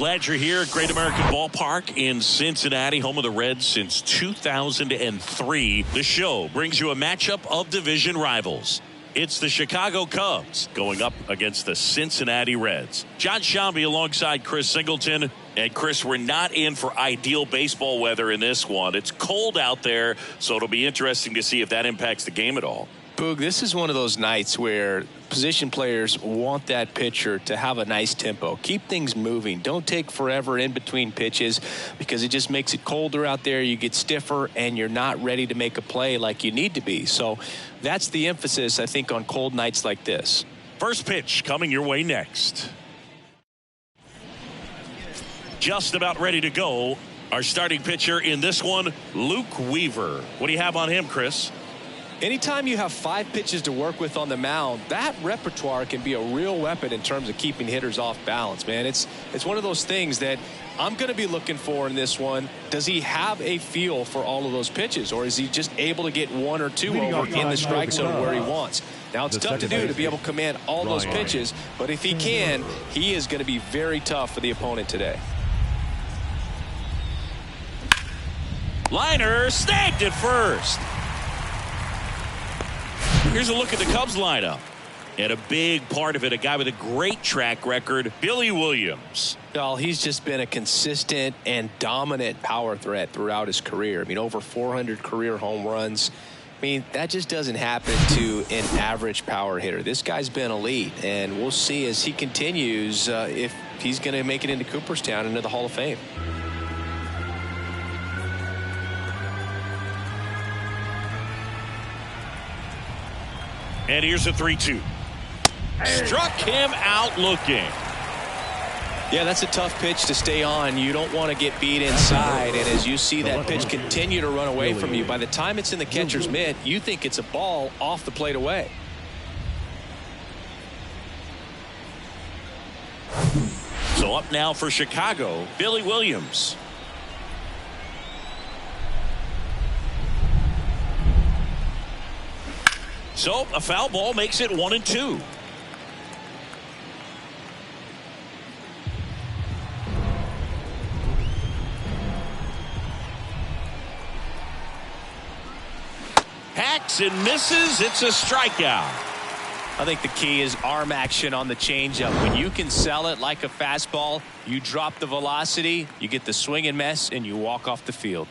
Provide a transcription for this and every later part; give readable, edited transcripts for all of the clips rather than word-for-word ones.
Glad you're here. Great American Ballpark in Cincinnati, home of the Reds since 2003. The show brings you a matchup of division rivals. It's the Chicago Cubs going up against the Cincinnati Reds. John Shambi alongside Chris Singleton. And Chris, we're not in for ideal baseball weather in this one. It's cold out there, so it'll be interesting to see if that impacts the game at all. Boog, this is one of those nights where position players want that pitcher to have a nice tempo. Keep things moving. Don't take forever in between pitches because it just makes it colder out there. You get stiffer and you're not ready to make a play like you need to be. So that's the emphasis, I think, on cold nights like this. First pitch coming your way next. Just about ready to go. Our starting pitcher in this one, Luke Weaver. What do you have on him, Chris? Anytime you have 5 pitches to work with on the mound, that repertoire can be a real weapon in terms of keeping hitters off balance, man. It's one of those things that I'm going to be looking for in this one. Does he have a feel for all of those pitches, or is he just able to get 1 or 2 over in the strike zone where he wants? Now, it's tough to do to be able to command all those pitches, but if he can, he is going to be very tough for the opponent today. Liner snagged at first. Here's a look at the Cubs lineup. And a big part of it, a guy with a great track record, Billy Williams. Well, he's just been a consistent and dominant power threat throughout his career. I mean, over 400 career home runs. I mean, that just doesn't happen to an average power hitter. This guy's been elite, and we'll see as he continues if he's going to make it into Cooperstown, into the Hall of Fame. And here's a 3-2. Struck him out looking. Yeah, that's a tough pitch to stay on. You don't want to get beat inside. And as you see that pitch continue to run away from you, by the time it's in the catcher's mitt, you think it's a ball off the plate away. So up now for Chicago, Billy Williams. So a foul ball makes it 1-2. Hacks and misses. It's a strikeout. I think the key is arm action on the changeup. When you can sell it like a fastball, you drop the velocity, you get the swing and miss, and you walk off the field.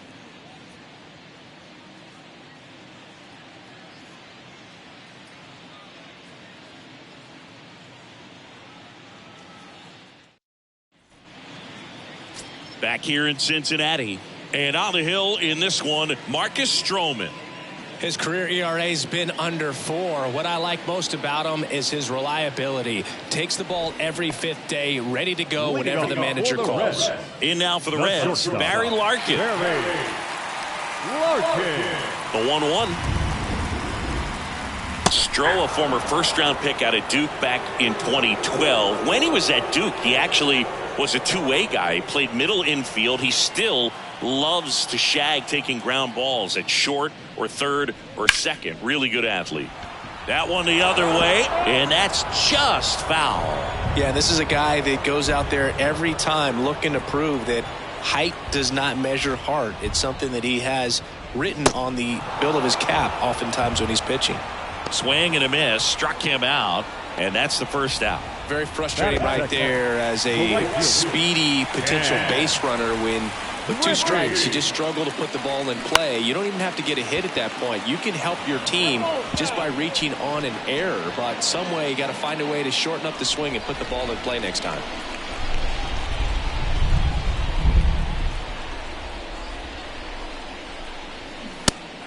Back here in Cincinnati. And on the hill in this one, Marcus Stroman. His career ERA has been under 4. What I like most about him is his reliability. Takes the ball every 5th day, ready to go whenever the manager calls. In now for the Reds, Barry Larkin. The 1-1. Stroh, a former first-round pick out of Duke back in 2012. When he was at Duke, he actually was a two-way guy. He played middle infield. He still loves to shag taking ground balls at short or third or second. Really good athlete. That one the other way, and that's just foul. Yeah, this is a guy that goes out there every time looking to prove that height does not measure heart. It's something that he has written on the bill of his cap oftentimes when he's pitching. Swing and a miss, struck him out, and that's the first out. Very frustrating right there as a speedy potential base runner when with 2 strikes you just struggle to put the ball in play. You don't even have to get a hit at that point. You can help your team just by reaching on an error, but some way you got to find a way to shorten up the swing and put the ball in play next time.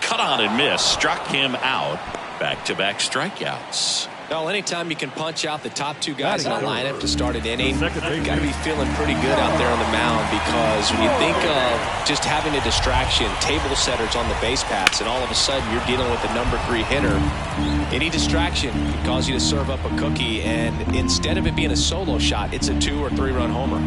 Cut on and miss, struck him out. Back-to-back strikeouts. Well, anytime you can punch out the top 2 guys in the lineup to start an inning, you got to be feeling pretty good out there on the mound, because when you think of just having a distraction, table setters on the base paths, and all of a sudden you're dealing with the number 3 hitter, any distraction can cause you to serve up a cookie, and instead of it being a solo shot, it's a 2 or 3 run homer.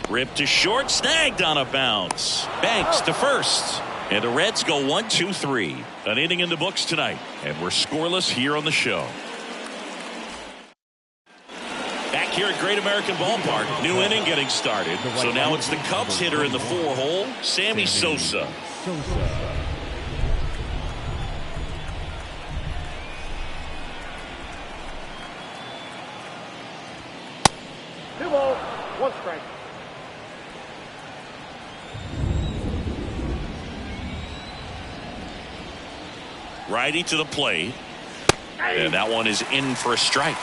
Ripped to short, snagged on a bounce. Banks to first. And the Reds go 1-2-3. An inning in the books tonight. And we're scoreless here on the show. here at Great American Ballpark. New inning getting started. So now it's the Cubs hitter in the 4-hole, Sammy Sosa. Two balls, one strike. Righty to the plate. And that one is in for a strike.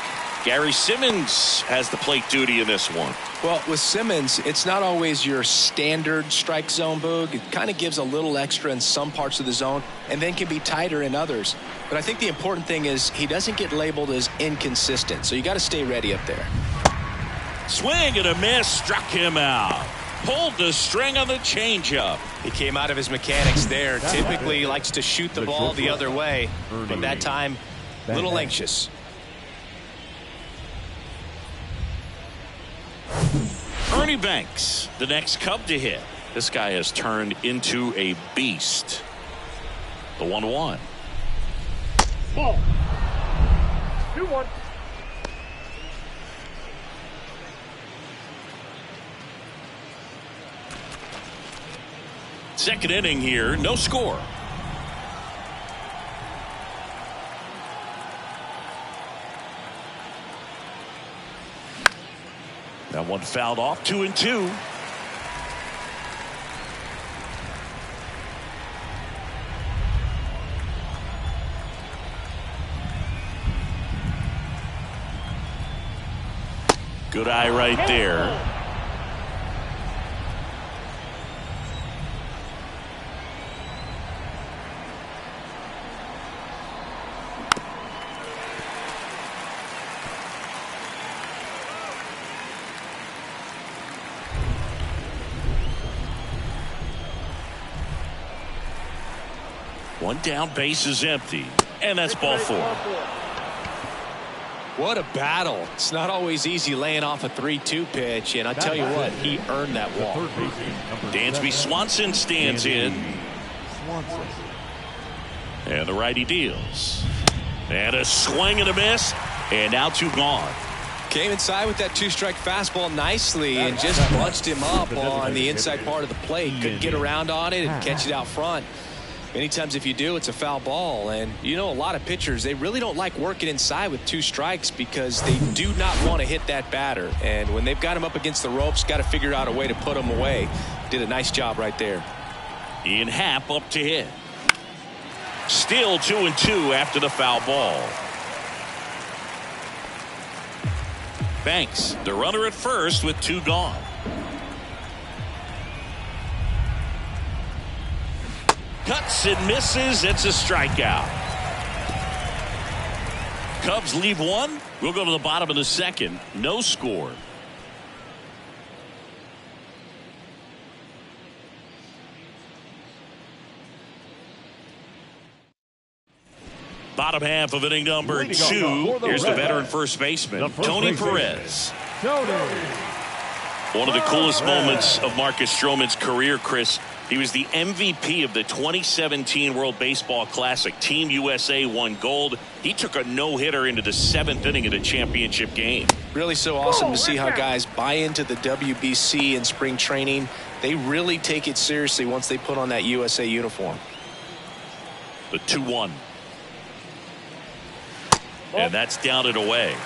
Gary Simmons has the plate duty in this one. Well, with Simmons, it's not always your standard strike zone, Boog. It kind of gives a little extra in some parts of the zone and then can be tighter in others. But I think the important thing is he doesn't get labeled as inconsistent. So you got to stay ready up there. Swing and a miss, struck him out. Pulled the string on the changeup. He came out of his mechanics there. Typically he likes to shoot the ball the other way, but that time a little anxious. Ernie Banks, the next Cub to hit. This guy has turned into a beast. The 1-1. Ball. 2-1. Second inning here, no score. That one fouled off, 2-2. Good eye right there. One down, base is empty. And that's ball 4. What a battle. It's not always easy laying off a 3-2 pitch, and I tell you what, he earned that walk. Dansby Swanson stands in. And the righty deals. And a swing and a miss. And now 2 gone. Came inside with that 2-strike fastball nicely and just bunched him up on the inside part of the plate. Couldn't get around on it and catch it out front. Many times if you do, it's a foul ball. And you know, a lot of pitchers, they really don't like working inside with 2 strikes because they do not want to hit that batter. And when they've got him up against the ropes, got to figure out a way to put him away. Did a nice job right there. Ian Happ up to hit. Still 2-2 after the foul ball. Banks, the runner at first with 2 gone. Cuts and misses. It's a strikeout. Cubs leave 1. We'll go to the bottom of the second. No score. Bottom half of inning number 2. Here's the veteran first baseman, Tony Perez. One of the coolest moments of Marcus Stroman's career, Chris. He was the MVP of the 2017 World Baseball Classic. Team USA won gold. He took a no-hitter into the 7th inning of the championship game. Really so awesome to see how guys buy into the WBC in spring training. They really take it seriously once they put on that USA uniform. The 2-1. And that's down and away.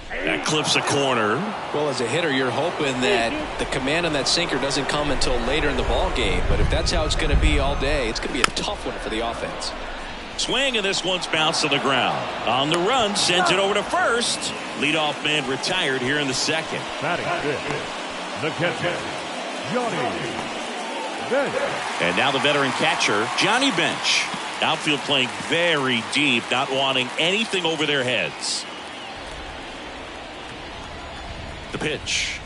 That clips a corner. Well, as a hitter, you're hoping that the command on that sinker doesn't come until later in the ball game. But if that's how it's going to be all day, it's going to be a tough one for the offense. Swing, and this one's bounced to the ground. On the run, sends it over to first. Leadoff man retired here in the second. Batting fifth, the catcher, Johnny Bench. And now the veteran catcher, Johnny Bench. Outfield playing very deep, not wanting anything over their heads. The pitch.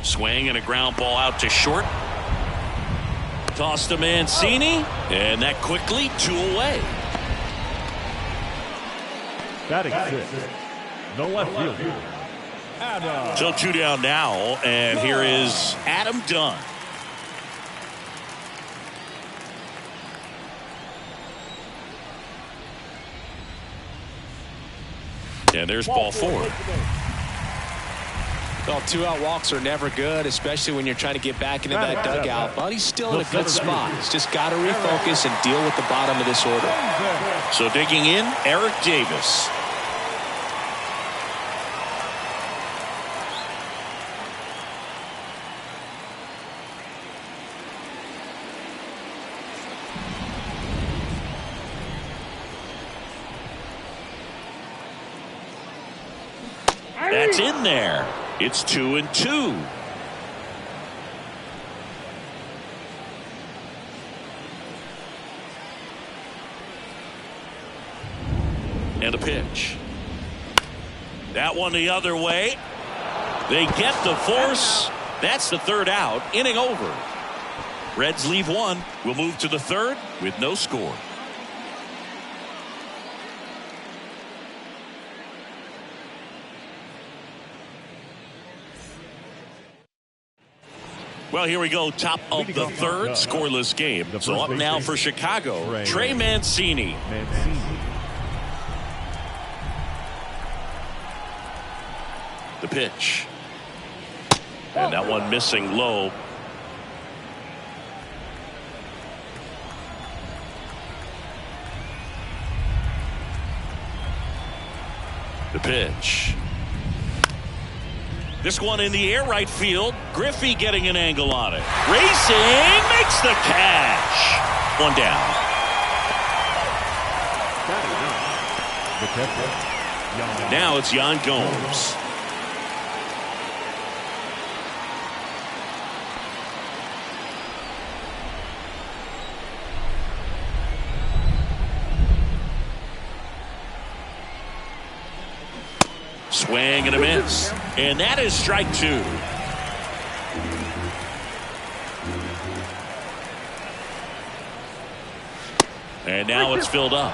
Swing and a ground ball out to short. Toss to Mancini, and that quickly 2 away. Batting sixth, the left fielder, Adam. So 2 down now, and here is Adam Dunn. And there's ball 4. Well, 2-out walks are never good, especially when you're trying to get back into that dugout. But he's still in a good spot. He's just got to refocus and deal with the bottom of this order. So digging in, Eric Davis. That's in there. It's 2-2. And a pitch. That one the other way. They get the force. That's the 3rd out. Inning over. Reds leave 1. We'll move to the 3rd with no score. Well, here we go. Top of the 3rd, scoreless game. So up now for Chicago, Trey Mancini. The pitch. And that one missing low. The pitch. This one in the air right field. Griffey getting an angle on it. Racing makes the catch. One down. Now it's Yan Gomes. Swing and a miss. And that is strike 2. And now it's filled up.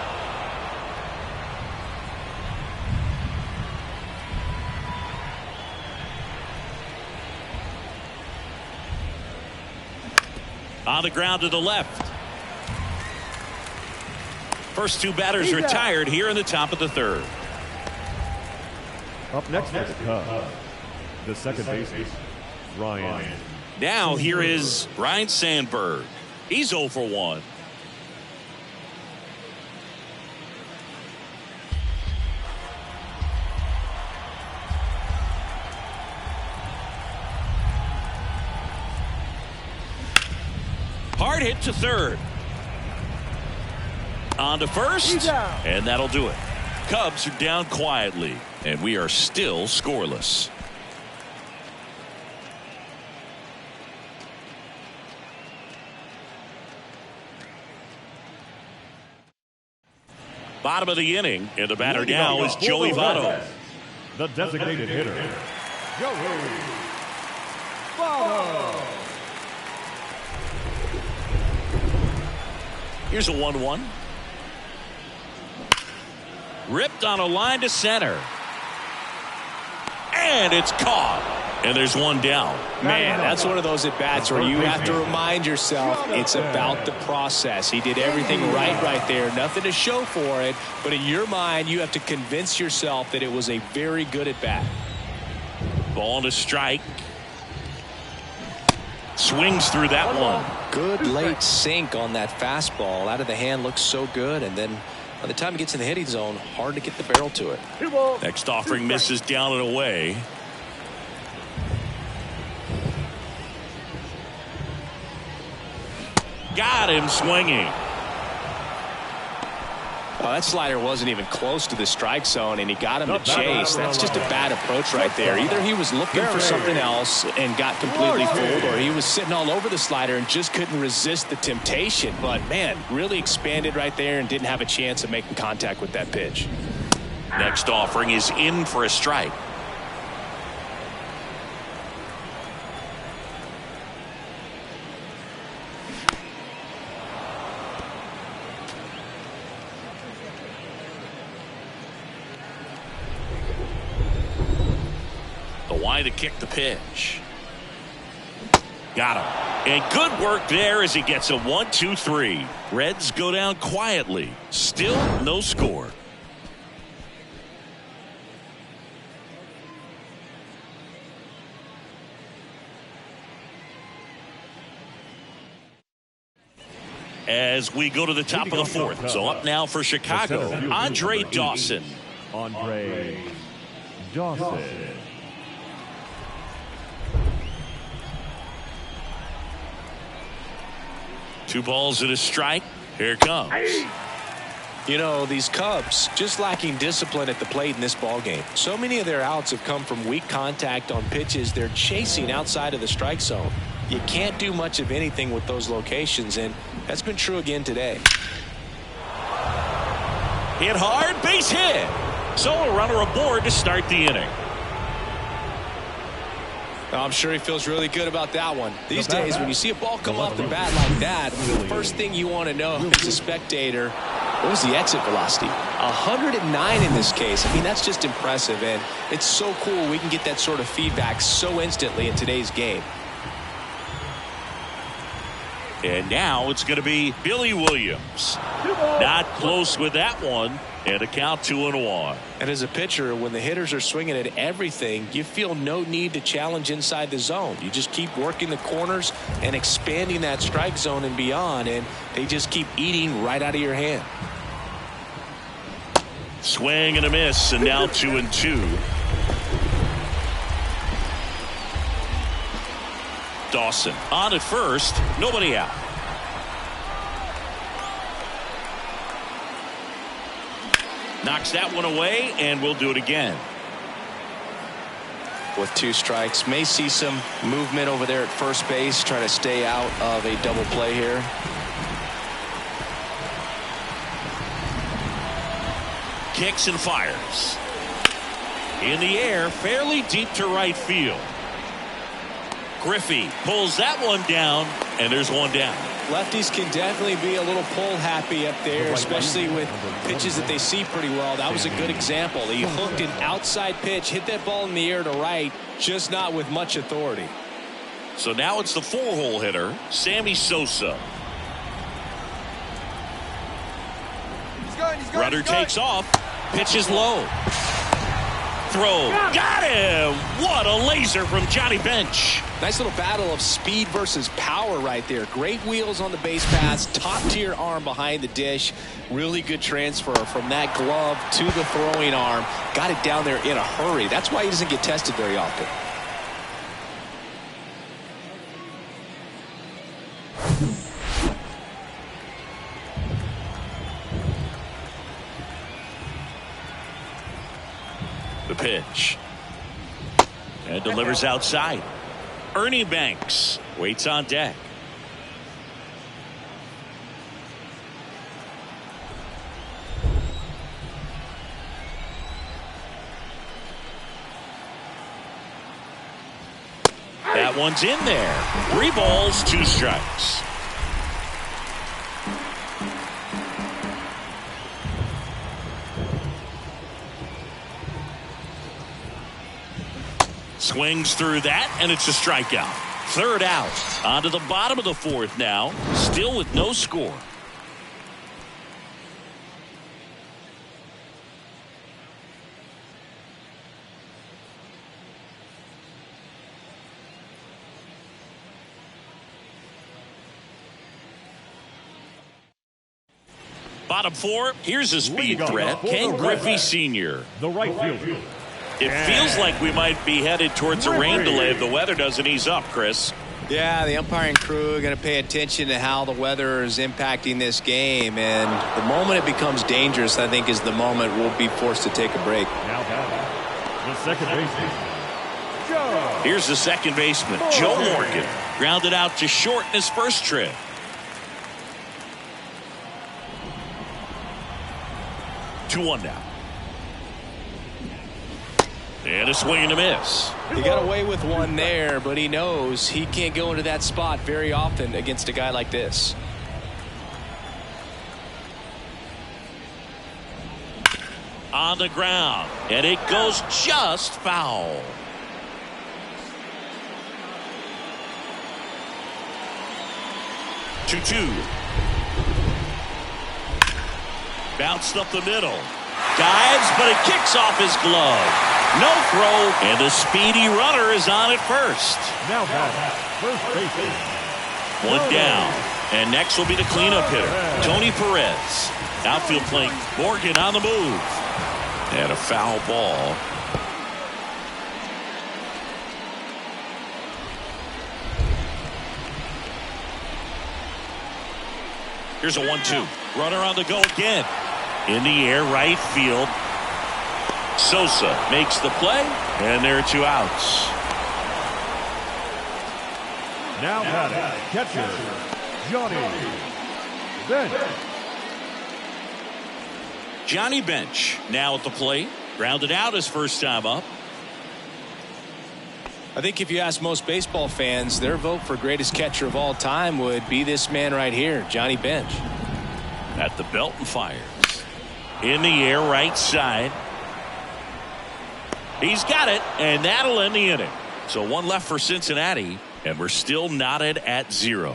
On the ground to the left. First 2 batters retired here in the top of the 3rd. Up next for the Cubs, the second baseman, Ryan. Now here is Ryne Sandberg. He's 0 for 1. Hard hit to 3rd. On to 1st, and that'll do it. Cubs are down quietly, and we are still scoreless. Bottom of the inning, and the batter now is Joey Votto. The designated hitter, Joey Votto. Here's a 1-1. Ripped on a line to center. And it's caught. And there's one down. Man, that's one of those at-bats where you have to remind yourself it's about the process. He did everything right there. Nothing to show for it. But in your mind, you have to convince yourself that it was a very good at-bat. Ball to strike. Swings through that one. Good late sink on that fastball. Out of the hand looks so good. And then by the time it gets in the hitting zone, hard to get the barrel to it. Next offering misses down and away. Got him swinging. Oh, that slider wasn't even close to the strike zone, and he got him to chase. That's just a bad approach right there. Either he was looking for something else and got completely fooled, or he was sitting all over the slider and just couldn't resist the temptation. But, man, really expanded right there and didn't have a chance of making contact with that pitch. Next offering is in for a strike. To kick the pitch. Got him. And good work there as he gets a 1-2-3. Reds go down quietly. Still no score. as we go to the top of the fourth. So up now for Chicago, Andre Dawson. Andre Dawson. Two balls and a strike. Here it comes. You know, these Cubs just lacking discipline at the plate in this ball game. So many of their outs have come from weak contact on pitches they're chasing outside of the strike zone. You can't do much of anything with those locations, and that's been true again today. Hit hard, base hit. So a runner aboard to start the inning. I'm sure he feels really good about that one. These days, when you see a ball come off the bat like that, the first thing you want to know as a spectator, what was the exit velocity? 109 in this case. I mean, that's just impressive, and it's so cool we can get that sort of feedback so instantly in today's game. And now it's going to be Billy Williams. Not close with that one. And a count 2-1. And as a pitcher, when the hitters are swinging at everything, you feel no need to challenge inside the zone. You just keep working the corners and expanding that strike zone and beyond, and they just keep eating right out of your hand. Swing and a miss, and now 2-2. Dawson on at first, nobody out. Knocks that one away, and we'll do it again. With 2 strikes, may see some movement over there at first base, trying to stay out of a double play here. Kicks and fires. In the air, fairly deep to right field. Griffey pulls that one down, and there's one down. Lefties can definitely be a little pull happy up there, especially with pitches that they see pretty well. That was a good example. He hooked an outside pitch, hit that ball in the air to right, just not with much authority. So now it's the 4-hole hitter, Sammy Sosa. Runner takes off, pitches low. Throw, got him! What a laser from Johnny Bench. Nice little battle of speed versus power right there. Great wheels on the base paths, top tier arm behind the dish. Really good transfer from that glove to the throwing arm. Got it down there in a hurry. That's why he doesn't get tested very often. The pitch. And delivers outside. Ernie Banks waits on deck. That one's in there. 3 balls, 2 strikes. Swings through that, and it's a strikeout. 3rd out. On to the bottom of the 4th now. Still with no score. Bottom 4, here's a speed threat. Ken Griffey Sr. The right fielder. It feels like we might be headed towards a rain delay if the weather doesn't ease up, Chris. Yeah, the umpiring crew are going to pay attention to how the weather is impacting this game. And the moment it becomes dangerous, I think, is the moment we'll be forced to take a break. Now the second baseman, Joe. Here's the second baseman, Joe Morgan. Grounded out to short in his first trip. Two one now. And a swing and a miss. He got away with one there, but he knows he can't go into that spot very often against a guy like this. On the ground, and it goes just foul. Two. Bounced up the middle. Dives, but it kicks off his glove. No throw, and the speedy runner is on at first. Now first base. One down. And next will be the cleanup hitter, Tony Perez. Outfield playing Morgan on the move. And a foul ball. Here's a 1-2. Runner on the go again. In the air, right field. Sosa makes the play, and there are 2 outs. Now batting, catcher, Johnny Bench. Johnny Bench now at the plate. Grounded out his first time up. I think if you ask most baseball fans, their vote for greatest catcher of all time would be this man right here, Johnny Bench. At the belt and fires. In the air, right side. He's got it, and that'll end the inning. So 1 left for Cincinnati, and we're still knotted at 0.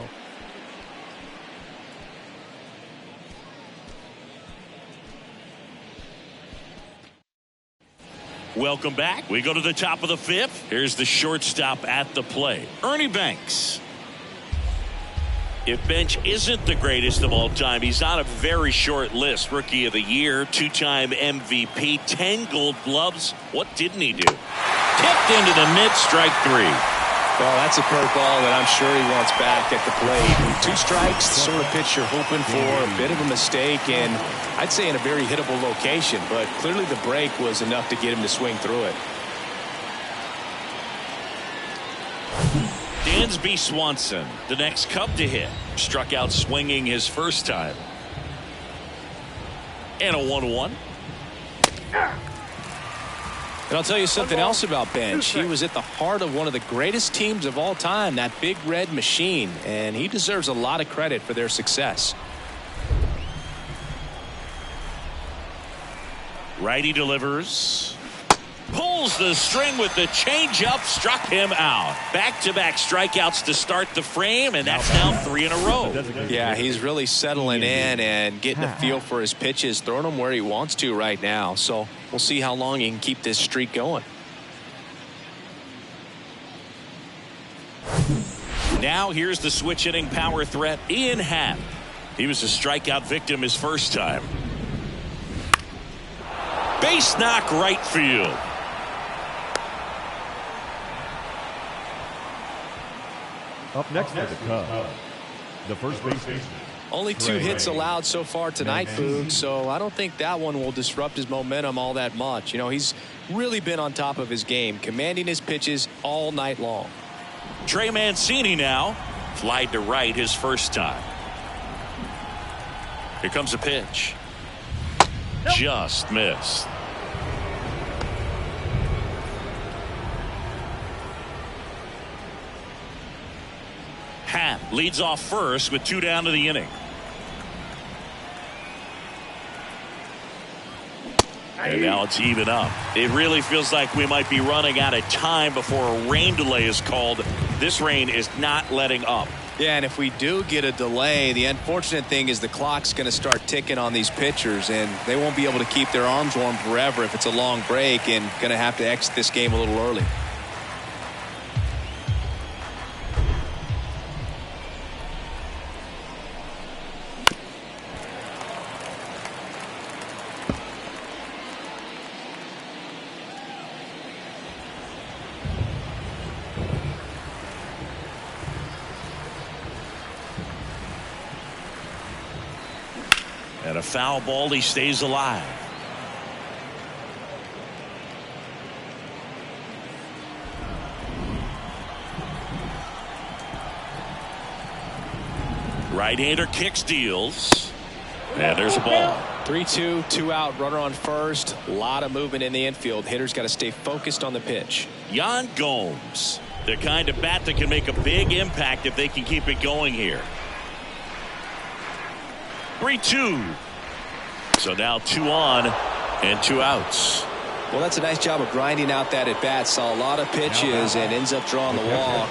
Welcome back. We go to the top of the 5th. Here's the shortstop at the plate, Ernie Banks. If Bench isn't the greatest of all time, he's on a very short list. Rookie of the Year, 2-time MVP, 10 Gold Gloves. What didn't he do? Tipped into the mid, strike 3. Well, that's a curveball that I'm sure he wants back at the plate. 2 strikes, the sort of pitch you're hoping for. A bit of a mistake, and I'd say in a very hittable location. But clearly the break was enough to get him to swing through it. Dansby Swanson, the next Cub to hit. Struck out swinging his first time. And a 1-1. And I'll tell you something else about Bench. He was at the heart of one of the greatest teams of all time, that Big Red Machine, and he deserves a lot of credit for their success. Righty delivers. Pulls the string with the changeup, struck him out. Back-to-back strikeouts to start the frame, and that's now 3 in a row. Yeah, he's really settling in and getting a feel for his pitches, throwing them where he wants to right now. So we'll see how long he can keep this streak going. Now here's the switch-hitting power threat, Ian Happ. He was a strikeout victim his first time. Base knock right field. Up next for the Cubs, the first baseman. Only 2 hits allowed so far tonight, Boog, so I don't think that one will disrupt his momentum all that much. You know, he's really been on top of his game, commanding his pitches all night long. Trey Mancini now. Flied to right his first time. Here comes a pitch. Just missed. Happ leads off first with 2 down to the inning. And now it's even up. It really feels like we might be running out of time before a rain delay is called. This rain is not letting up. Yeah, and if we do get a delay, the unfortunate thing is the clock's going to start ticking on these pitchers, and they won't be able to keep their arms warm forever if it's a long break, and going to have to exit this game a little early. And a foul ball, he stays alive. Right-hander kicks, deals. And there's a ball. 3-2, 2 out, runner on first. A lot of movement in the infield. Hitter's got to stay focused on the pitch. Yan Gomes, the kind of bat that can make a big impact if they can keep it going here. 3-2. So now 2 on and 2 outs. Well, that's a nice job of grinding out that at bat. Saw a lot of pitches and ends up drawing the walk.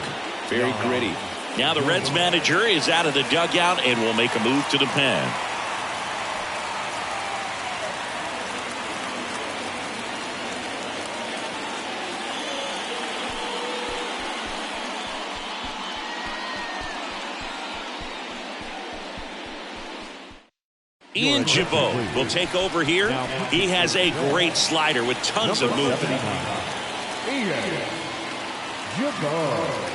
Very gritty. Now the Reds manager is out of the dugout and will make a move to the pen. Ian Jabot will take over here. He has a great slider with tons of movement. Ian Jabot.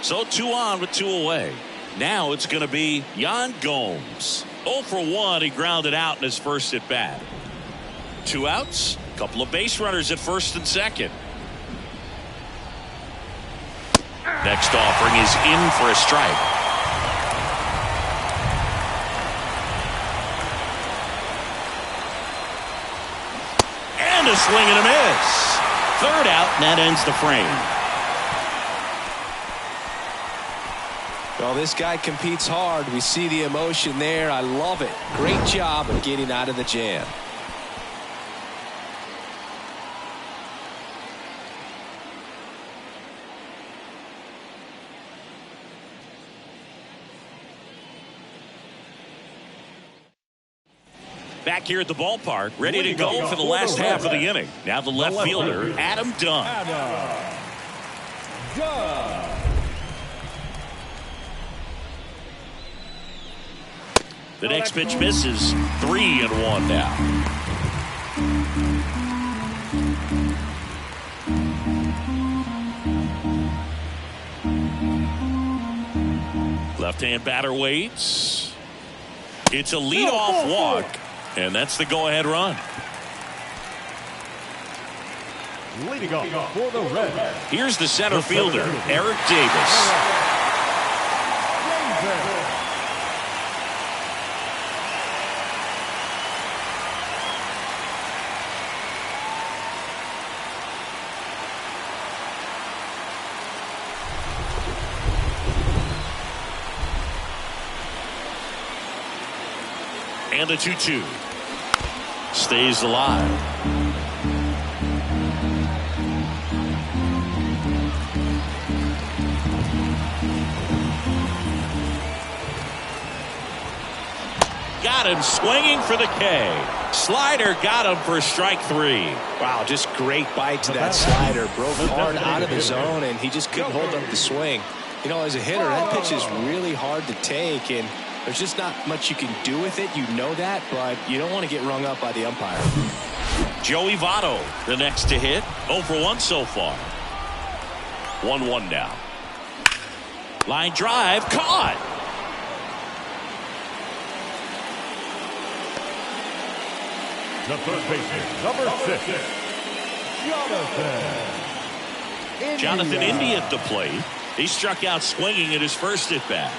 So 2 on with 2 away. Now it's going to be Yan Gomes. 0 for 1. He grounded out in his first at bat. 2 outs. A couple of base runners at first and second. Next offering is in for a strike. And a swing and a miss. 3rd out, and that ends the frame. Well, this guy competes hard. We see the emotion there. I love it. Great job of getting out of the jam. Back here at the ballpark, ready to go for the last half of the inning. Now the left fielder, Adam Dunn. The next pitch misses. 3-1 now. Left-hand batter waits. It's a leadoff walk, and that's the go-ahead run. Leading off for the Reds. Here's the center fielder, Eric Davis. And the 2-2 stays alive. Got him swinging for the K. Slider got him for strike 3. Wow, just great bite to that slider. Broke hard out of the zone, and he just couldn't hold up the swing. You know, as a hitter, that pitch is really hard to take, and there's just not much you can do with it. You know that, but you don't want to get rung up by the umpire. Joey Votto, the next to hit. 0 for 1 so far. 1-1 now. Line drive, caught. The third baseman, number 6, Jonathan India at the plate. He struck out swinging at his first at bat.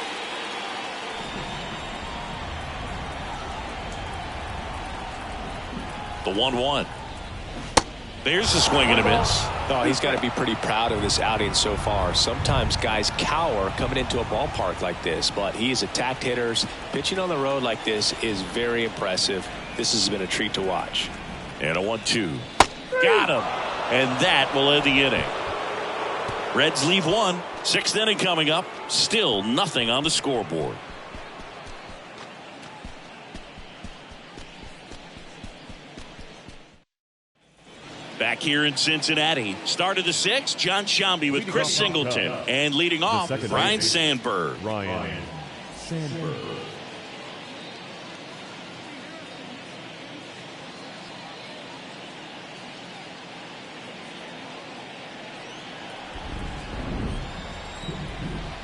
The 1-1. There's a swing and a miss. Oh, he's got to be pretty proud of this outing so far. Sometimes guys cower coming into a ballpark like this, but he's attacked hitters. Pitching on the road like this is very impressive. This has been a treat to watch. And a 1-2. Got him. And that will end the inning. Reds leave 1. 6th inning coming up. Still nothing on the scoreboard. Back here in Cincinnati, start of the 6th, John Sciambi with Chris Singleton, and leading off, Ryan Sandberg. Ryan Sandberg.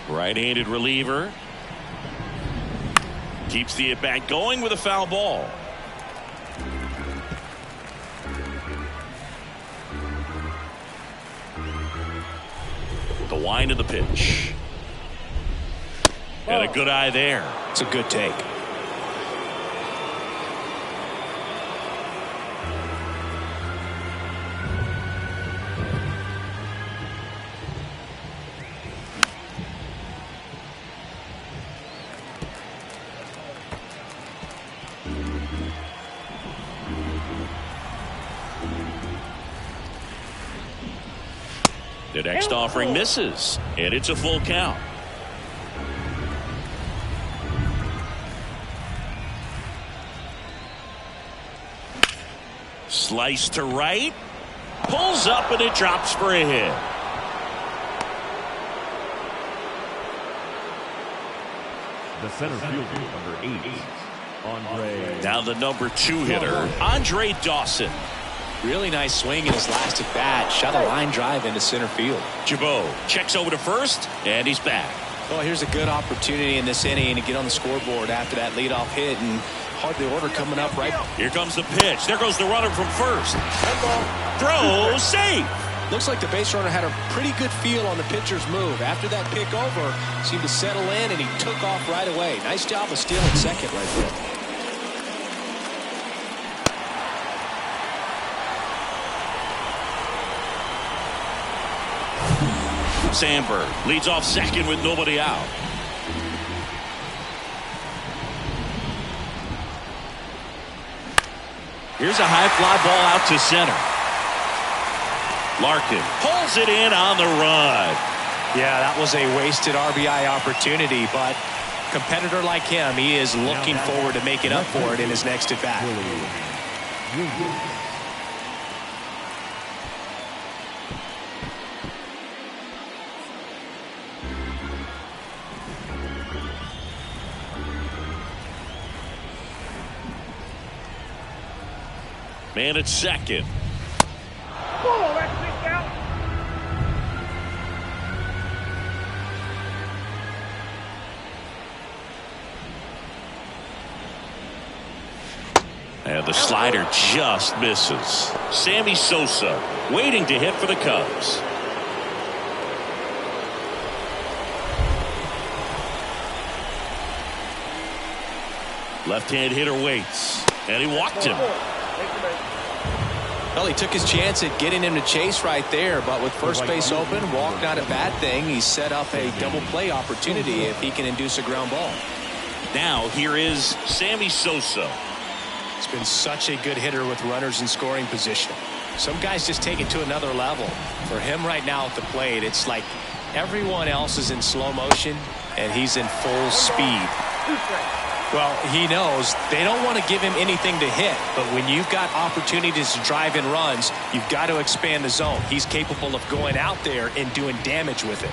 Right-handed reliever. Keeps the at-bat going with a foul ball. The wind of the pitch. And a good eye there. It's a good take. The next offering misses, and it's a full count. Slice to right, pulls up, and it drops for a hit. The center fielder, number 8, Andre. Now the number 2 hitter, Andre Dawson. Really nice swing in his last at bat. Shot a line drive into center field. Jabot checks over to first, and he's back. Well, here's a good opportunity in this inning to get on the scoreboard after that leadoff hit, and hardly order coming up right. Here comes the pitch. There goes the runner from first. Throw, safe. Looks like the base runner had a pretty good feel on the pitcher's move. After that pick over, seemed to settle in, and he took off right away. Nice job of stealing second right there. Sandberg leads off second with nobody out. Here's a high fly ball out to center. Larkin pulls it in on the run. Yeah, that was a wasted RBI opportunity, but competitor like him, he is looking forward to making up for it in his next at bat. Man at second. Whoa, that's kicked out. And the slider just misses. Sammy Sosa waiting to hit for the Cubs. Left-hand hitter waits, and he walked him. Well, he took his chance at getting him to chase right there, but with first base open, walk not a bad thing. He set up a double play opportunity if he can induce a ground ball. Now here is Sammy Sosa. He's been such a good hitter with runners in scoring position. Some guys just take it to another level. For him right now at the plate, it's like everyone else is in slow motion and he's in full speed. Well, he knows they don't want to give him anything to hit, but when you've got opportunities to drive in runs, you've got to expand the zone. He's capable of going out there and doing damage with it.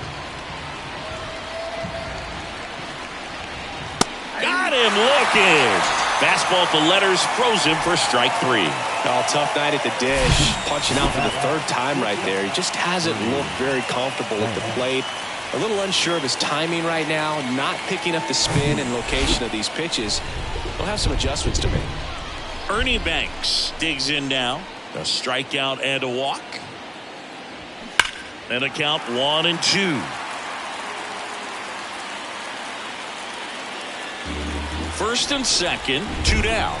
Got him looking. Fastball at the letters, froze him for strike 3. Oh, tough night at the dish. Punching out for the third time right there. He just hasn't looked very comfortable at the plate. A little unsure of his timing right now, not picking up the spin and location of these pitches. He'll have some adjustments to make. Ernie Banks digs in now. A strikeout and a walk. And a count 1-2. First and second, 2 down.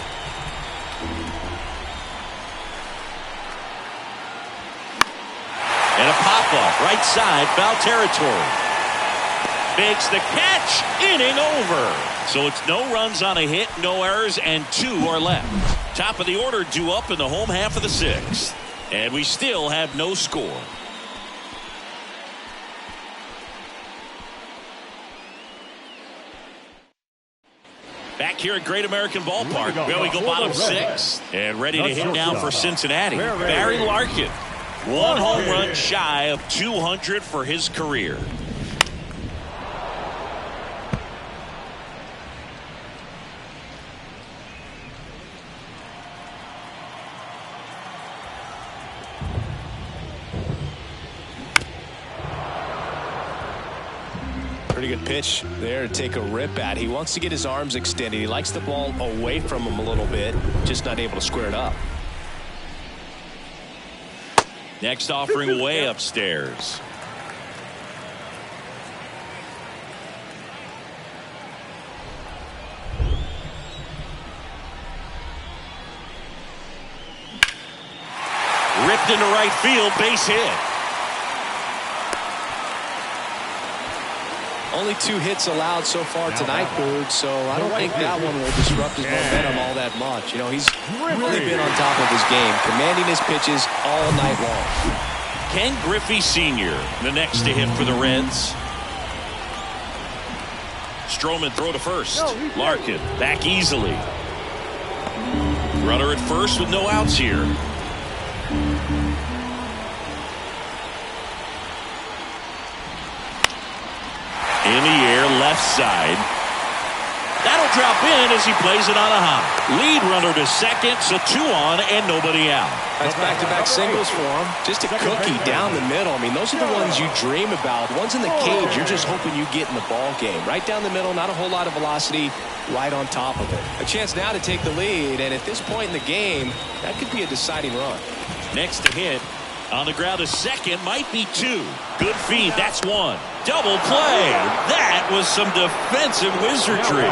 And a pop-up right side, foul territory. Makes the catch, inning over. So it's no runs on a hit, no errors, and 2 are left. Top of the order due up in the home half of the 6th. And we still have no score. Back here at Great American Ballpark, where we go bottom 6. And ready to hit now for Cincinnati, Barry Larkin. 1 home run shy of 200 for his career. Pretty good pitch there to take a rip at. He wants to get his arms extended. He likes the ball away from him a little bit, just not able to square it up. Next offering way upstairs. Ripped into right field, base hit. Only 2 hits allowed so far tonight, Boog, so I don't think that one will disrupt his momentum all that much. You know, he's really been on top of his game, commanding his pitches all night long. Ken Griffey Sr., the next to hit for the Reds. Stroman throw to first. Larkin back easily. Runner at first with no outs here. In the air, left side. That'll drop in as he plays it on a hop. Lead runner to second, so 2 on and nobody out. That's back-to-back singles for him. Just a cookie down the middle. I mean, those are the ones you dream about. The ones in the cage, you're just hoping you get in the ball game. Right down the middle, not a whole lot of velocity, right on top of it. A chance now to take the lead, and at this point in the game, that could be a deciding run. Next to hit. On the ground to second, might be 2. Good feed, that's 1. Double play. That was some defensive wizardry.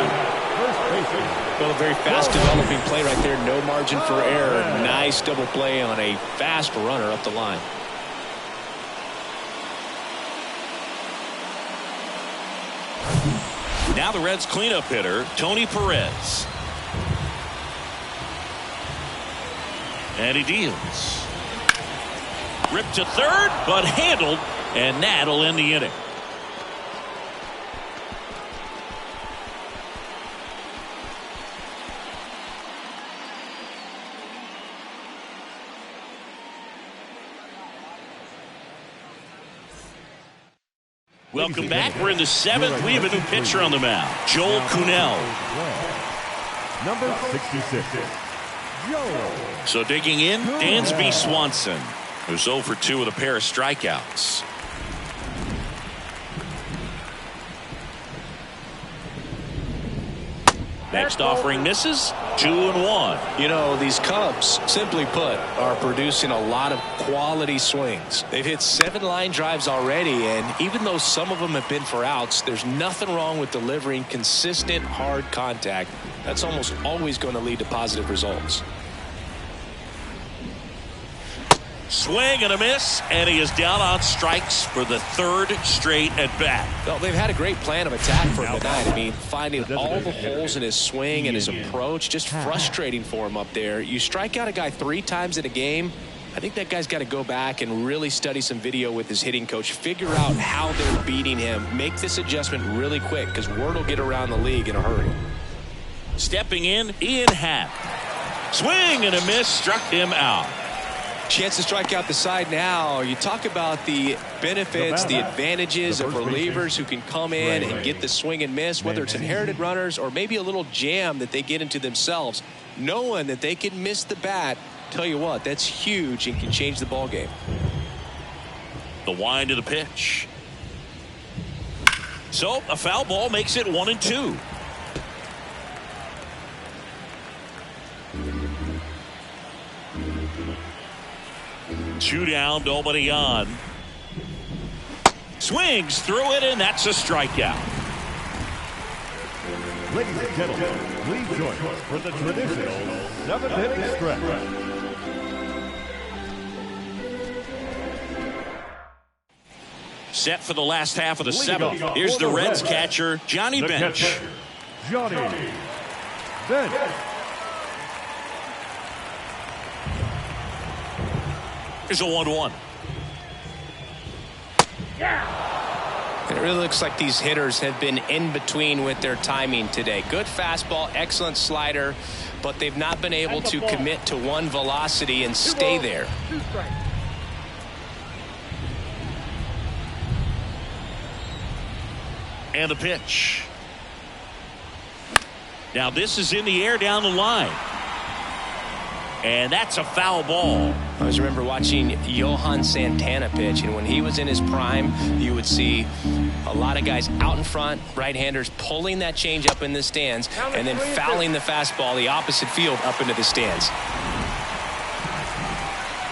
Well, a very fast developing play right there. No margin for error. Nice double play on a fast runner up the line. Now the Reds cleanup hitter, Tony Perez. And he deals. Ripped to third, but handled, and that'll end the inning. Welcome back. We're in the 7th. We have a new pitcher on the mound, Joel Kuhnel. Number 66, Joel. So digging in, Dansby Swanson, who's 0 for 2 with a pair of strikeouts. Next offering misses. 2-1. You know, these Cubs, simply put, are producing a lot of quality swings. They've hit 7 line drives already, and even though some of them have been for outs, there's nothing wrong with delivering consistent, hard contact. That's almost always going to lead to positive results. Swing and a miss, and he is down on strikes for the 3rd straight at bat. Well, they've had a great plan of attack for him tonight. I mean, finding all the holes in his swing and his approach, just frustrating for him up there. You strike out a guy 3 times in a game, I think that guy's got to go back and really study some video with his hitting coach, figure out how they're beating him, make this adjustment really quick, because word will get around the league in a hurry. Stepping in, Ian Happ. Swing and a miss, struck him out. Chance to strike out the side now. You talk about the benefits, the advantages of relievers who can come in and get the swing and miss, whether it's inherited runners or maybe a little jam that they get into themselves. Knowing that they can miss the bat, tell you what, that's huge and can change the ball game. The wind of the pitch. So a foul ball makes it 1-2. Two down, nobody on. Swings through it, and that's a strikeout. Ladies and gentlemen, please join us for the traditional 7th-inning stretch. Set for the last half of the 7th. Here's the Reds catcher, Johnny Bench. Johnny Bench. Here's a 1-1. It really looks like these hitters have been in between with their timing today. Good fastball, excellent slider, but they've not been able to commit to one velocity and stay there. And the pitch. Now this is in the air down the line. And that's a foul ball. I always remember watching Johan Santana pitch, and when he was in his prime, you would see a lot of guys out in front, right-handers pulling that change up in the stands, and then fouling the fastball the opposite field up into the stands.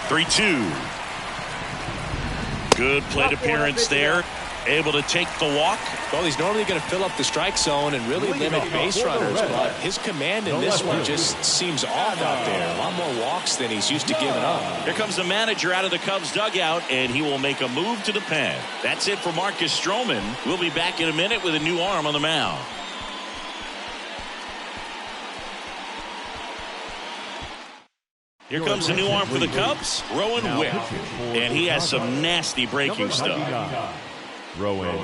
3-2. Good plate appearance there. Able to take the walk. Well, he's normally going to fill up the strike zone and really limit base runners, but his command in this one just seems off out there. A lot more walks than he's used to giving up. Here comes the manager out of the Cubs dugout, and he will make a move to the pen. That's it for Marcus Stroman. We'll be back in a minute with a new arm on the mound. Here comes the new arm for the Cubs, Rowan Wick, and he has some nasty breaking stuff. Rowan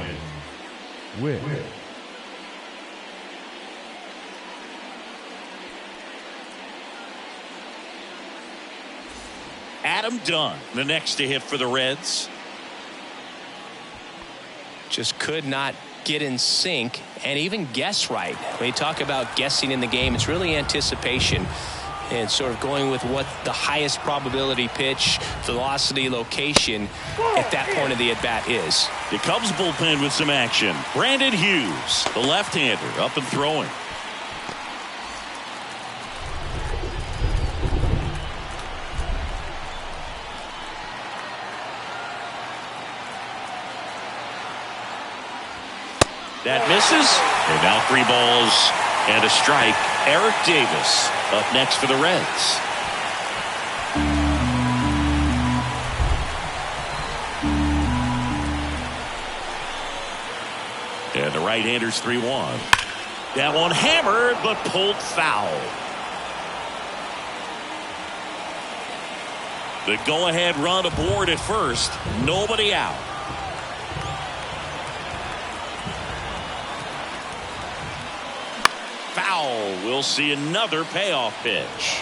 Wick. Adam Dunn, the next to hit for the Reds. Just could not get in sync and even guess right. When you talk about guessing in the game, it's really anticipation and sort of going with what the highest probability pitch, velocity, location at that point of the at-bat is. The Cubs bullpen with some action. Brandon Hughes, the left-hander, up and throwing. That misses. And now 3 balls and a strike. Eric Davis up next for the Reds. And the right-hander's 3-1. That one hammered but pulled foul. The go-ahead run aboard at first. Nobody out. Foul. We'll see another payoff pitch.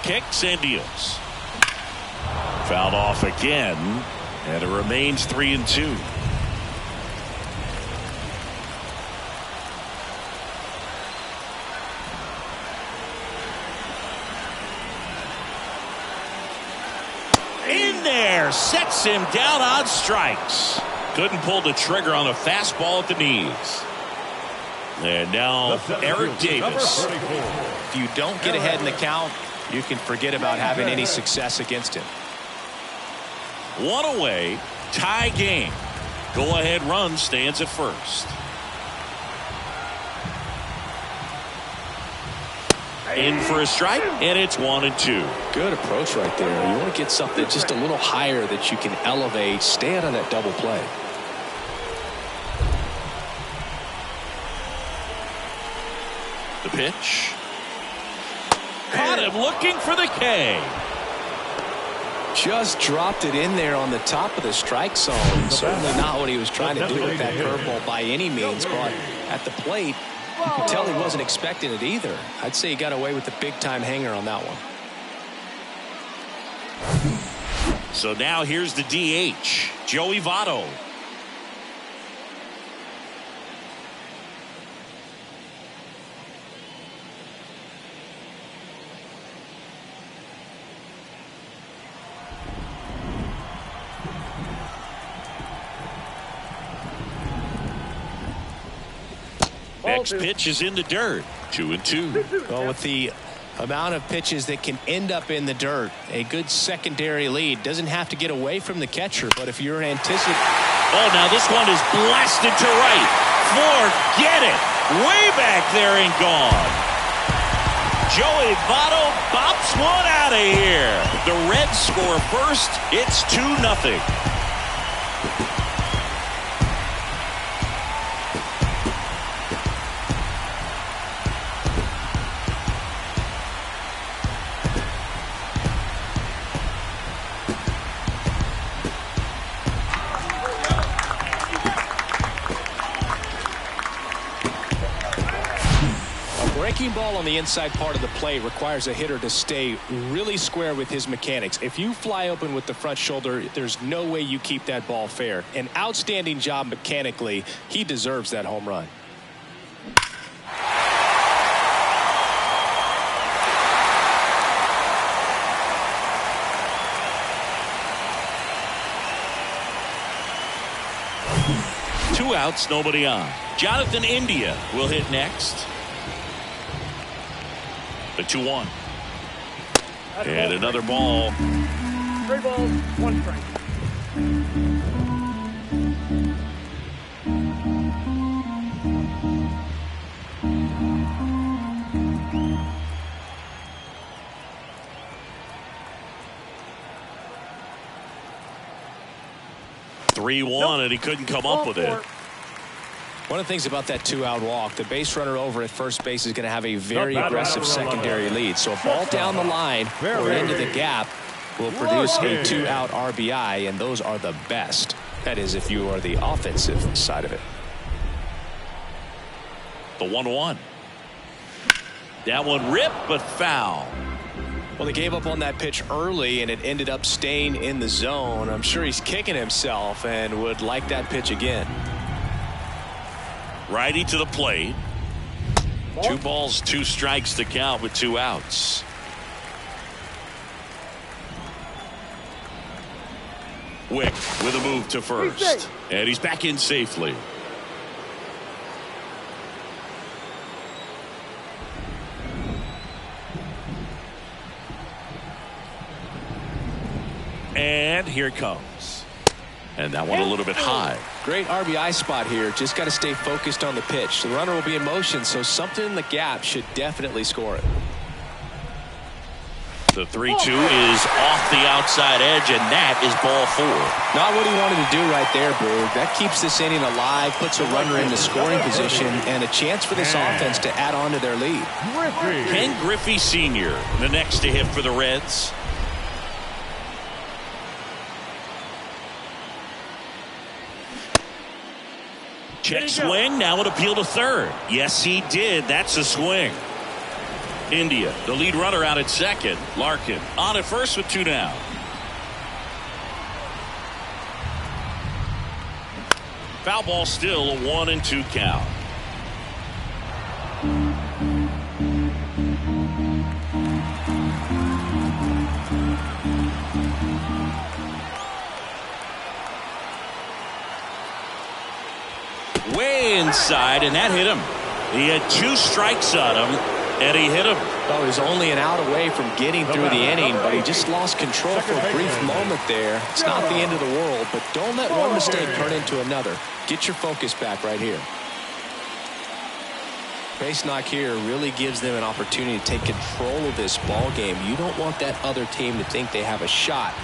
Kicks and deals. Fouled off again, and it remains 3-2. In there, sets him down on strikes. Couldn't pull the trigger on a fastball at the knees. And now Eric Davis. If you don't get ahead in the count, you can forget about having any success against him. 1 away, tie game. Go ahead run stands at first. In for a strike, and it's 1-2. Good approach right there. You want to get something just a little higher that you can elevate. Stay out of that double play. The pitch. Caught him looking for the K. Just dropped it in there on the top of the strike zone. Certainly not what he was trying to do with that curveball by any means, but at the plate, you can tell he wasn't expecting it either. I'd say he got away with the big-time hanger on that one. So now here's the DH, Joey Votto. Next pitch is in the dirt. 2-2. Well, with the amount of pitches that can end up in the dirt, a good secondary lead doesn't have to get away from the catcher, but if you're anticipating. Oh, now this one is blasted to right. Forget it. Way back there and gone. Joey Votto bops one out of here. The Reds score first. It's 2-0. Breaking ball on the inside part of the plate requires a hitter to stay really square with his mechanics. If you fly open with the front shoulder, there's no way you keep that ball fair. An outstanding job mechanically. He deserves that home run. Two outs, nobody on. Jonathan India will hit next. The 2-1. And another ball. 3 balls, 1 strike. And he couldn't come up with it. One of the things about that 2-out walk, the base runner over at first base is going to have a very aggressive secondary lead. So a ball down the line or into the gap will produce a 2-out RBI, and those are the best. That is, if you are the offensive side of it. The 1-1. That one ripped but foul. Well, they gave up on that pitch early, and it ended up staying in the zone. I'm sure he's kicking himself and would like that pitch again. Righty to the plate. 2 balls, 2 strikes to count with 2 outs. Wick with a move to first. And he's back in safely. And here it comes. And that one a little bit high. Great RBI spot here. Just got to stay focused on the pitch. The runner will be in motion, so something in the gap should definitely score it. The 3-2 is off the outside edge, and that is ball 4. Not what he wanted to do right there, Boog. That keeps this inning alive, puts a runner in the scoring position, and a chance for this offense to add on to their lead. Ken Griffey Sr., the next to hit for the Reds. Check swing. Now an appeal to third. Yes, he did. That's a swing. India, the lead runner, out at second. Larkin on at first with 2 down. Foul ball, still a 1-2 count. Way inside, and that hit him. He had 2 strikes on him, and he hit him. Oh, he's only an out away from getting through the inning, but he just lost control for a brief moment there. It's not the end of the world, but don't let one mistake turn into another. Get your focus back right here. Base knock here really gives them an opportunity to take control of this ball game. You don't want that other team to think they have a shot,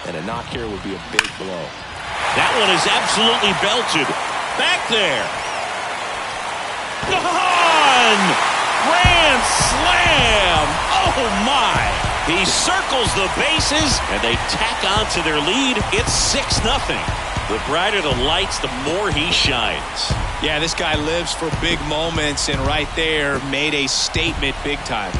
and a knock here would be a big blow. That one is absolutely belted. Back there. Gone! Grand slam! Oh my! He circles the bases, and they tack on to their lead. It's 6-0. The brighter the lights, the more he shines. Yeah, this guy lives for big moments, and right there made a statement big time.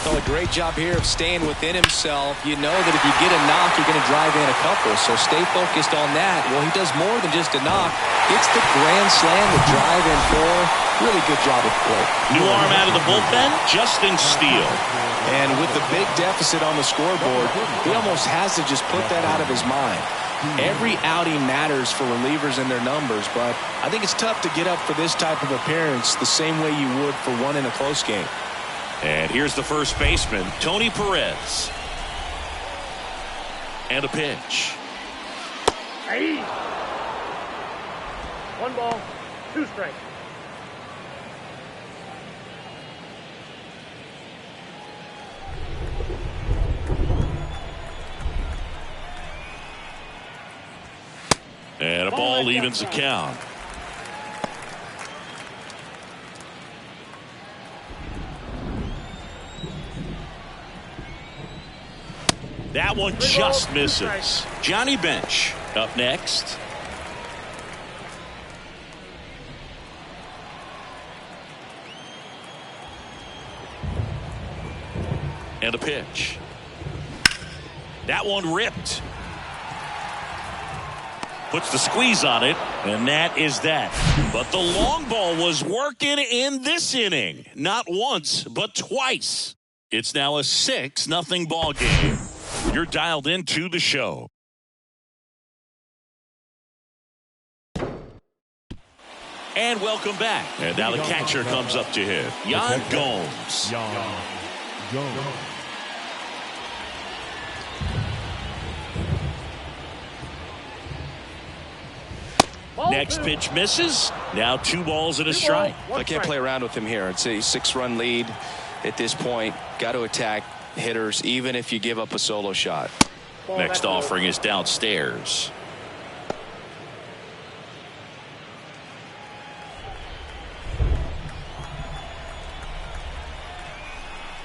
A great job here of staying within himself. You know that if you get a knock, you're going to drive in a couple, so stay focused on that. Well, he does more than just a knock. It's the grand slam, the drive in 4. Really good job at the plate. New arm out of the bullpen, Justin Steele. And with the big deficit on the scoreboard, he almost has to just put that out of his mind. Every outing matters for relievers and their numbers, but I think it's tough to get up for this type of appearance the same way you would for one in a close game. And here's the first baseman, Tony Perez. And a pitch. 1 ball, 2 strikes. And a ball evens the count. That one just misses. Johnny Bench up next. And a pitch. That one ripped. Puts the squeeze on it, and that is that. But the long ball was working in this inning. Not once, but twice. It's now a 6-0 ball game. You're dialed into the show. And welcome back. And now the catcher comes up to hit. Yan Gomes. Next pitch misses. Now 2 balls and a strike. I can't play around with him here. It's a 6-run lead at this point. Got to attack hitters even if you give up a solo shot. Next offering is downstairs.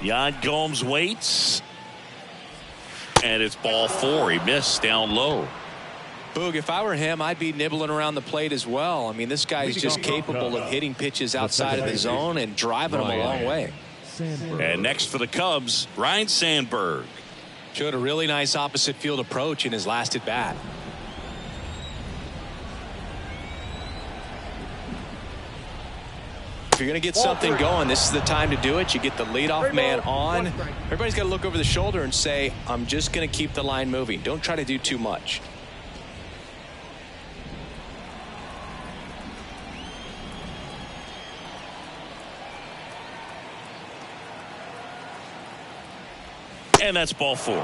Yan Gomes waits. And it's ball 4. He missed down low. Boog, if I were him, I'd be nibbling around the plate as well. I mean, this guy's just capable of hitting pitches outside of the zone and driving them a long way. And next for the Cubs, Ryne Sandberg. Showed a really nice opposite field approach in his last at bat. If you're going to get something going, this is the time to do it. You get the leadoff man on. Everybody's got to look over the shoulder and say, I'm just going to keep the line moving. Don't try to do too much. And that's ball 4.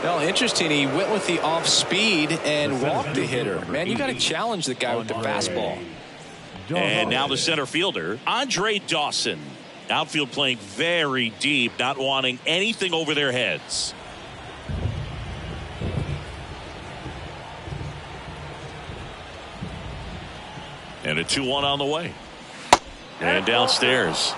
Well, interesting. He went with the off speed and walked the hitter. Man, you got to challenge the guy with the fastball. And now the center fielder, Andre Dawson. Outfield playing very deep, not wanting anything over their heads. And a 2-1 on the way. And downstairs.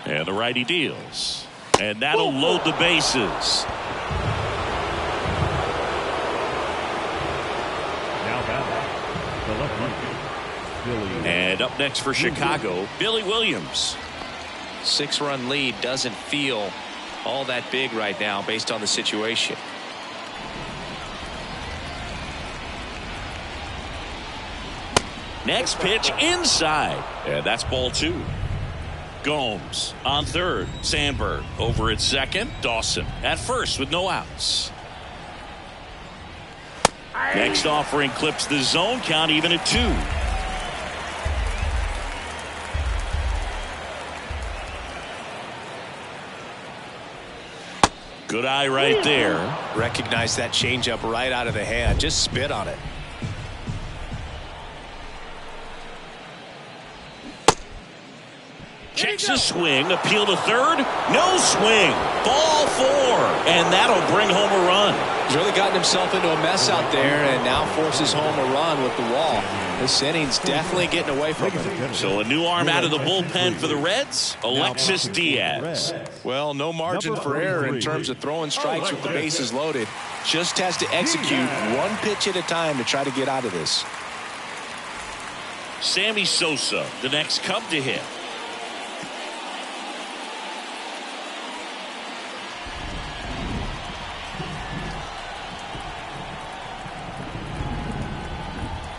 And the righty deals. And that'll load the bases. Now batting, the left Billy. And up next for Chicago, Billy Williams. 6-run lead doesn't feel all that big right now based on the situation. Next pitch inside. And that's ball 2. Gomes on third. Sandberg over at second. Dawson at first with no outs. Next offering clips the zone count even at 2. Good eye right there. Recognize that changeup right out of the hand. Just spit on it. Checks a swing, appeal to third, no swing, ball 4, and that'll bring home a run. He's really gotten himself into a mess out there and now forces home a run with the wall. This inning's definitely getting away from him. So a new arm out of the bullpen for the Reds, Alexis Diaz. Well, no margin for error in terms of throwing strikes with the bases loaded. Just has to execute one pitch at a time to try to get out of this. Sammy Sosa, the next Cub to hit.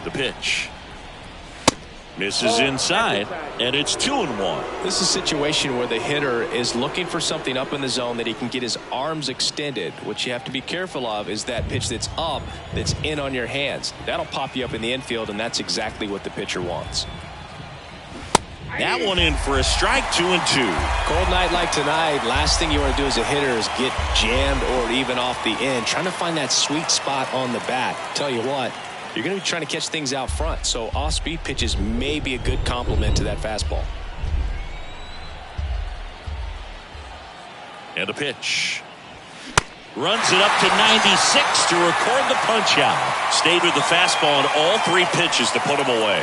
The pitch misses inside, and it's 2-1. This is a situation where the hitter is looking for something up in the zone that he can get his arms extended. What you have to be careful of is that pitch that's up, that's in on your hands. That'll pop you up in the infield, and that's exactly what the pitcher wants. That one in for a strike. 2-2. Cold night like tonight, last thing you want to do as a hitter is get jammed or even off the end. Trying to find that sweet spot on the bat. Tell you what, you're going to be trying to catch things out front, so off-speed pitches may be a good complement to that fastball. And a pitch. Runs it up to 96 to record the punch-out. Stayed with the fastball on all 3 pitches to put him away.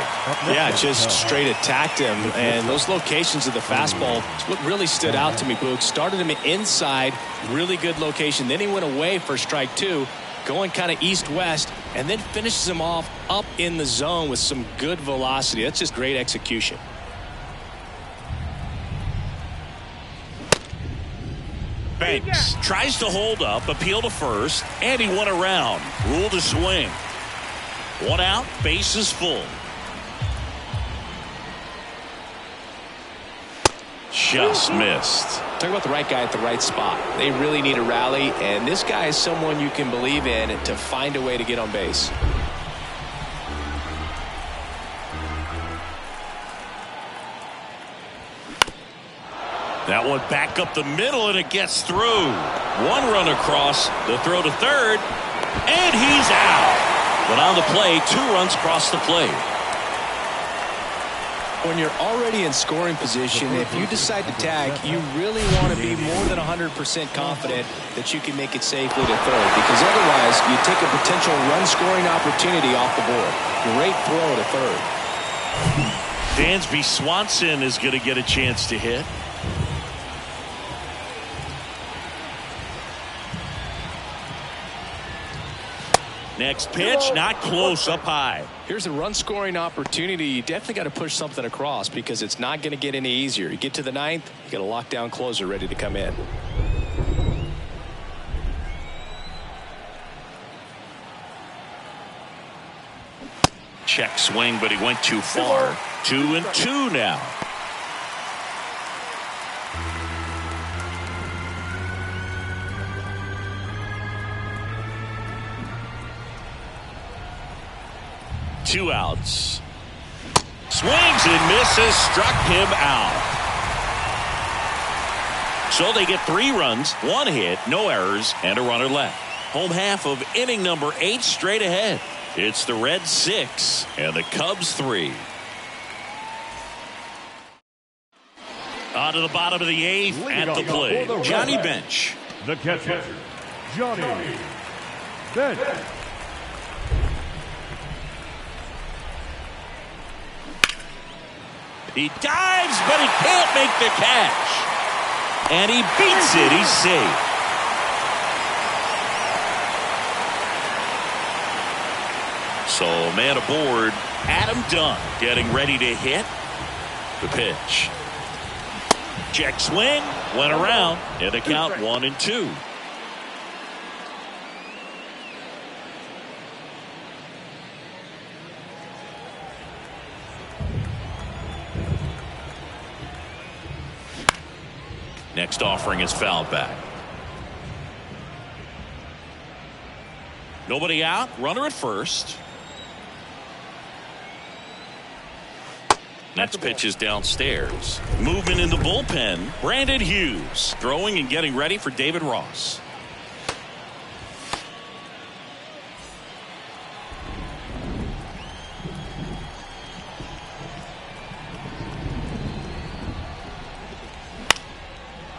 Yeah, just straight attacked him, and those locations of the fastball, what really stood out to me, Boog. Started him inside, really good location. Then he went away for strike 2. Going kind of east-west, and then finishes him off up in the zone with some good velocity. That's just great execution. Banks tries to hold up, appeal to first, and he went around. Ruled a swing. 1 out, bases full. Just missed. Talk about the right guy at the right spot. They really need a rally, and this guy is someone you can believe in to find a way to get on base. That one back up the middle, and it gets through. 1 run across, the throw to third, and he's out. But on the play, 2 runs across the plate. When you're already in scoring position, if you decide to tag, you really want to be more than 100% confident that you can make it safely to third, because otherwise you take a potential run-scoring opportunity off the board. Great throw to third. Dansby Swanson is going to get a chance to hit. Next pitch, not close, up high. Here's a run-scoring opportunity. You definitely got to push something across because it's not going to get any easier. You get to the ninth, you got a lockdown closer ready to come in. Check swing, but he went too far. 2-2 now. Two outs. Swings and misses, struck him out. So they get 3 runs, 1 hit, no errors, and a runner left. Home half of inning number 8 straight ahead. It's the Reds 6 and the Cubs 3. On to the bottom of the 8th at the plate. Johnny Bench. The catcher, Johnny Bench. He dives, but he can't make the catch. And he beats it. He's safe. So, man aboard, Adam Dunn getting ready to hit. The pitch. Check swing, went around, and a count 1-2. Next offering is fouled back. Nobody out, runner at first. Next pitch is downstairs. Movement in the bullpen. Brandon Hughes throwing and getting ready for David Ross.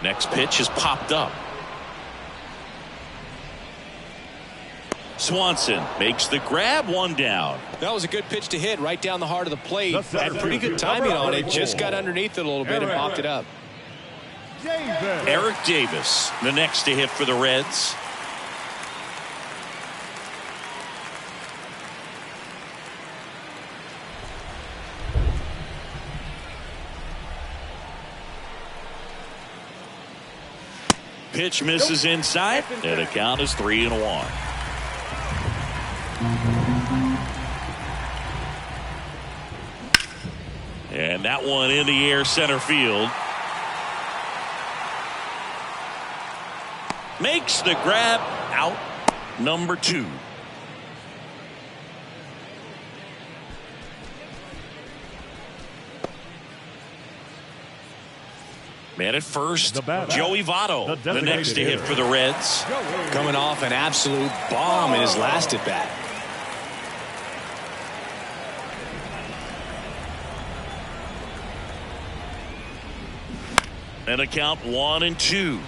Next pitch is popped up. Swanson makes the grab, 1 down. That was a good pitch to hit right down the heart of the plate. Had pretty good timing on it. Just got underneath it a little bit and popped it up. Eric Davis, the next to hit for the Reds. Pitch misses inside, and the count is 3-1. And that one in the air center field. Makes the grab, out number 2. Man at first, Joey Votto, the next to hit for the Reds. Coming off an absolute bomb in his last at bat. And a count 1-2.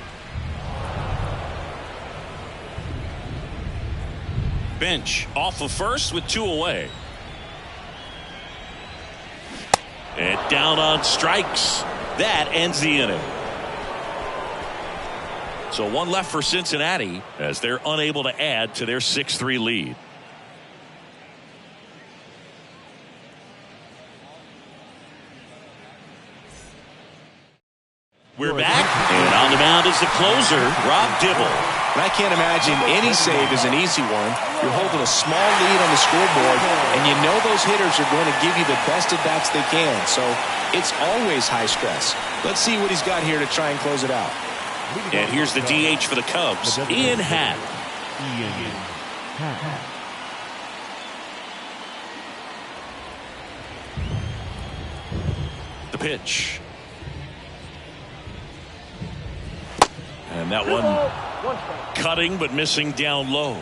Bench off of first with 2 away. And down on strikes. That ends the inning. So 1 left for Cincinnati as they're unable to add to their 6-3 lead. We're back, and on the mound is the closer, Rob Dibble. And I can't imagine any save is an easy one. You're holding a small lead on the scoreboard, and you know those hitters are going to give you the best at-bats they can. So it's always high stress. Let's see what he's got here to try and close it out. And here's the DH for the Cubs, Ian Happ. The pitch. And that one cutting but missing down low.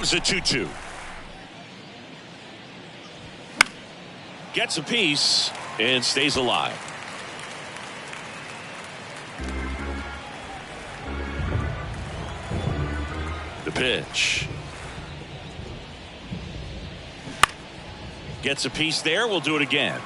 Comes a 2-2. Gets a piece and stays alive. The pitch. Gets a piece there. We'll do it again.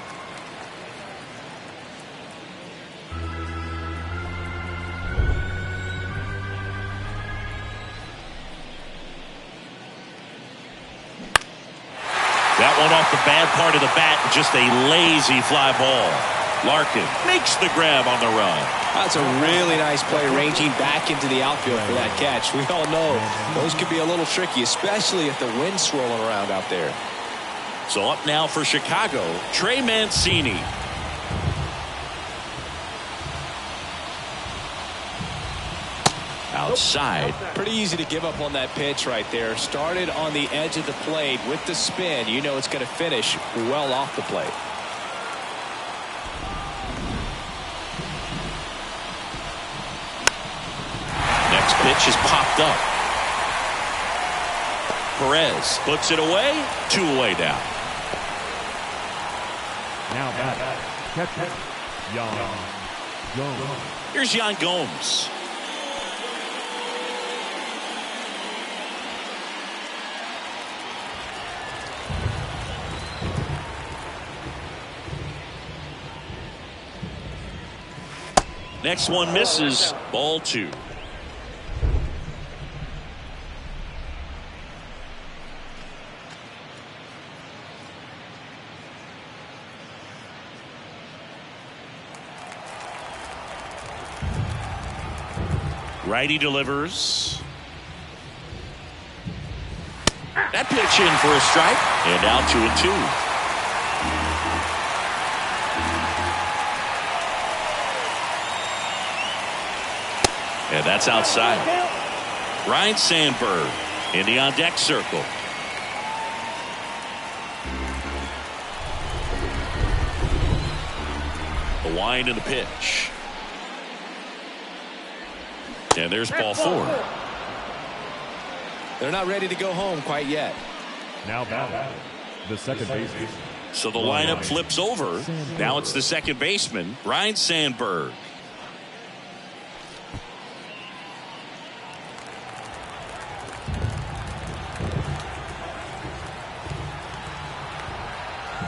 That one off the bad part of the bat. Just a lazy fly ball. Larkin makes the grab on the run. That's a really nice play, ranging back into the outfield for that catch. We all know those could be a little tricky, especially if the wind's swirling around out there. So up now for Chicago, Trey Mancini. Outside. Pretty easy to give up on that pitch right there. Started on the edge of the plate with the spin. You know it's going to finish well off the plate. Next pitch is popped up. Perez puts it away. 2 away now. Now back. Catcher. Yan Gomes. Here's Yan Gomes. Next one misses. Ball 2. Righty delivers. That pitch in for a strike. And now 2-2. And that's outside. Ryne Sandberg in the on-deck circle. The wind and the pitch. And there's ball 4. They're not ready to go home quite yet. Now back. The second baseman. So the lineup flips over. Now it's the second baseman, Ryne Sandberg.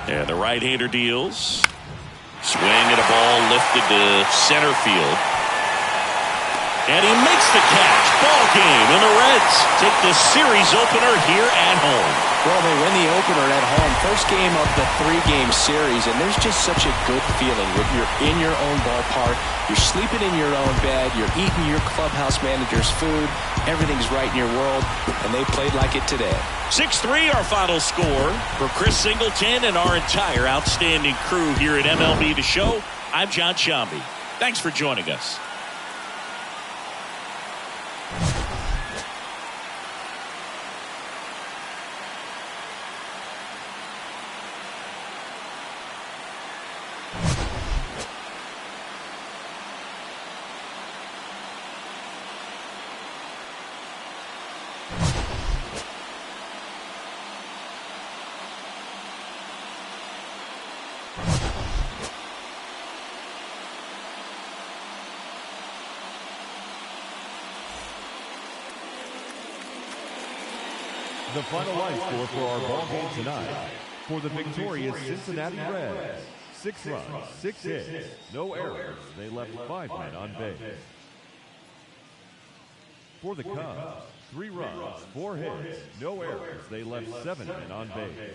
And the right-hander deals. Swing and a ball lifted to center field. And he makes the catch. Ball game. And the Reds take the series opener here at home. Well, they win the opener at home. First game of the 3-game series. And there's just such a good feeling when you're in your own ballpark. You're sleeping in your own bed. You're eating your clubhouse manager's food. Everything's right in your world. And they played like it today. 6-3 our final score. For Chris Singleton and our entire outstanding crew here at MLB The Show, I'm John Sciambi. Thanks for joining us. The final line score for our ball game tonight. For the victorious Cincinnati Reds, 6 runs, 6 hits, no errors. They left 5 men on base. For the Cubs, 3 runs, 4 hits, no errors. They left 7 men on base.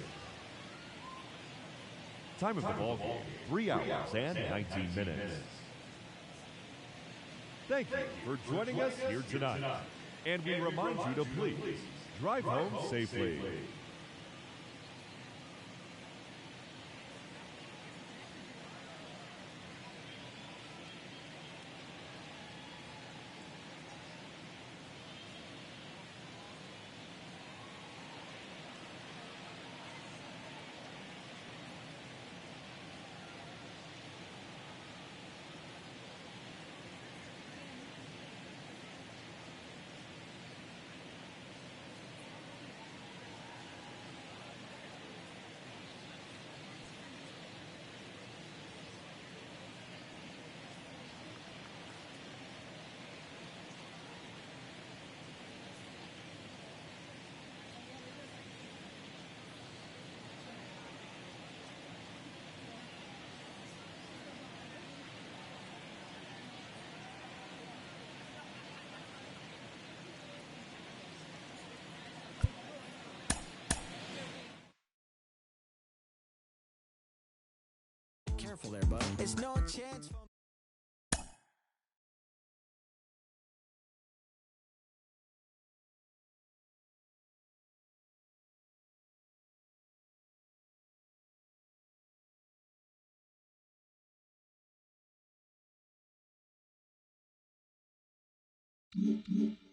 Time of the ball game, 3 hours and 19 minutes. Thank you for joining us here tonight. And we remind you to please drive home safely. careful there, bud. It's no chance for Mm-hmm.